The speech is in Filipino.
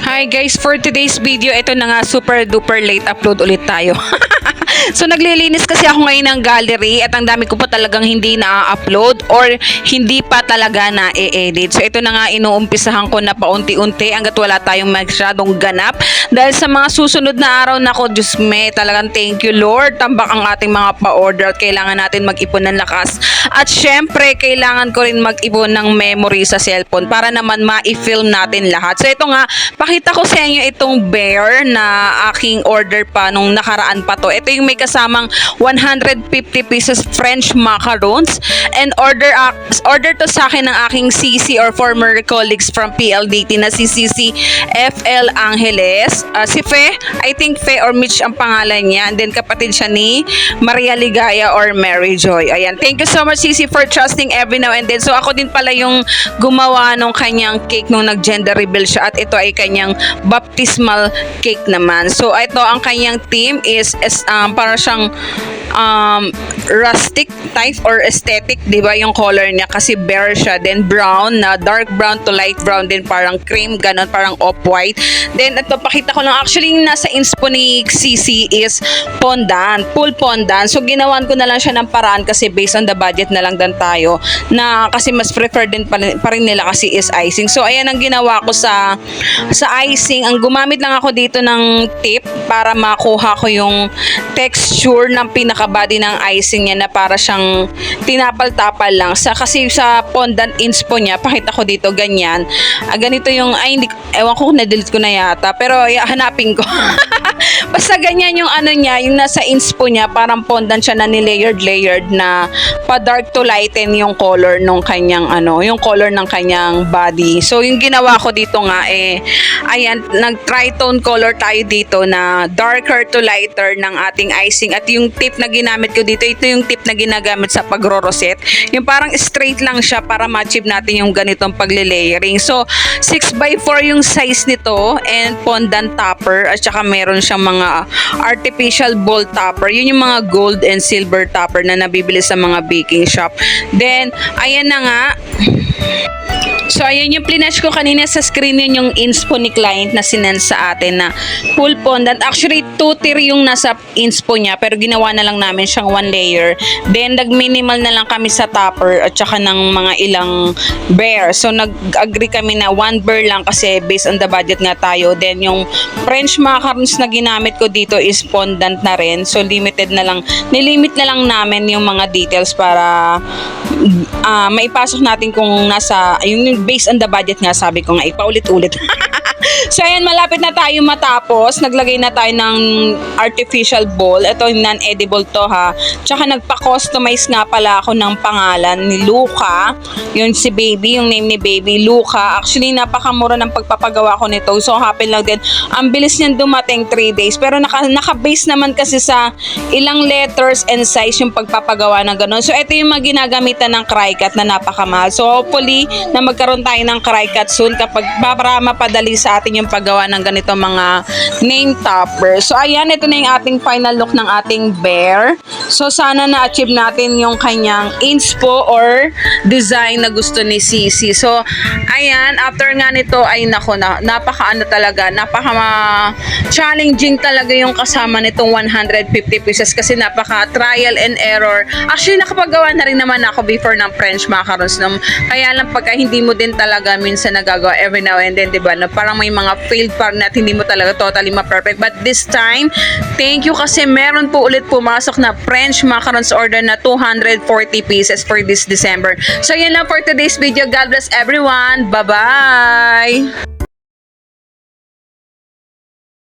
Hi guys, for today's video, ito na nga super duper late upload ulit tayo. So naglilinis kasi ako ngayon ng gallery at ang dami ko pa talagang hindi na-upload or hindi pa talaga na-edit. So ito na nga inuumpisahan ko na paunti-unti hanggat wala tayong masyadong ganap. Dahil sa mga susunod na araw na ko, Diyos me, talagang thank you Lord. Tambak ang ating mga pa-order at kailangan natin mag-ipon ng lakas. At syempre, kailangan ko rin mag-ipon ng memory sa cellphone para naman ma-film natin lahat. So ito nga, pakita ko sa inyo itong bear na aking order pa nung nakaraan pa to. Ito yung may kasamang 150 pieces French macarons and order to sa akin ng aking CC or former colleagues from PLDT na si CC FL Angeles, si Fe, I think Fe or Mitch ang pangalan niya, and then kapatid siya ni Maria Ligaya or Mary Joy. Ayan, thank you so much CC for trusting every now and then. So ako din pala yung gumawa nung kanyang cake nung nag-gender reveal siya at ito ay kanyang baptismal cake naman. So ito ang kanyang theme is para siyang rustic type or aesthetic, di ba yung color niya kasi bear siya, then brown na dark brown to light brown, then parang cream, ganon, parang off-white. Then ito, pakita ko lang, actually yung nasa inspo ni CC is fondant, full fondant. So ginawan ko na lang siya ng paraan kasi based on the budget na lang din tayo na kasi mas prefer din pa rin nila kasi is icing. So ayan ang ginawa ko sa icing. Ang gumamit lang ako dito ng tip para makuha ko yung texture ng pinaka-body ng icing niya na para siyang tinapal-tapal lang. Kasi sa fondant inspo niya, pakita ko dito ganyan. Ganito yung, hindi, ewan ko kung na-delete ko na yata, pero hanapin ko. Basta ganyan yung ano niya, yung nasa inspo niya, parang fondant siya na ni-layered na pa-dark to lighten yung color nung kanyang yung color ng kanyang body. So yung ginawa ko dito nga ayan, nag-tritone color tayo dito na darker to lighter ng ating icing at yung tip na ginamit ko dito, ito yung tip na ginagamit sa pagro-rosette. Yung parang straight lang siya para ma-achieve natin yung ganitong pagle-layering. So 6x4 yung size nito and fondant topper at saka meron siyang mga artificial ball topper. Yun yung mga gold and silver topper na nabibili sa mga baking shop. Then ayan na nga. So ayan yung plinash ko kanina sa screen, yun yung inspo ni client na sinend sa atin na full fondant. Actually 2 tier yung nasa inspo niya pero ginawa na lang namin siyang 1 layer. Then nag-minimal na lang kami sa topper at saka ng mga ilang bear. So nag-agree kami na 1 bear lang kasi based on the budget nga tayo. Then yung French macarons na ginamit ko dito is fondant na rin. So nilimit na lang namin yung mga details para maipasok natin kung nasa yung based on the budget nga, sabi ko nga ipaulit-ulit. So ayan, malapit na tayo matapos. Naglagay na tayo ng artificial ball. Ito yung non-edible to ha. Tsaka nagpa-customize nga pala ako ng pangalan ni Luca. Yun si baby, yung name ni baby Luca. Actually napakamura ng pagpapagawa ko nito. So happy lang din. Ang bilis niyan dumating 3 days. Pero naka-base naman kasi sa ilang letters and size yung pagpapagawa ng ganun. So ito yung mga ginagamitan ng Cricut na napakamahal. So hopefully na magkaroon tayo ng Cricut soon kapag para mapadali sa atin yung paggawa ng ganito mga name topper. So ayan, ito na yung ating final look ng ating bear. So sana na-achieve natin yung kanyang inspo or design na gusto ni CC. So ayan, after nga nito ay napaka-ano talaga, napaka-challenging talaga yung kasama nitong 150 pieces kasi napaka-trial and error. Actually nakapagawa na rin naman ako before ng French macarons. Kaya lang pagka hindi mo din talaga minsan nagagawa every now and then, diba? Na parang may mga failed part na hindi mo talaga totally ma-perfect. But this time, thank you kasi meron po ulit pumasok na French macarons order na 240 pieces for this December. So yun lang for today's video. God bless everyone. Bye-bye!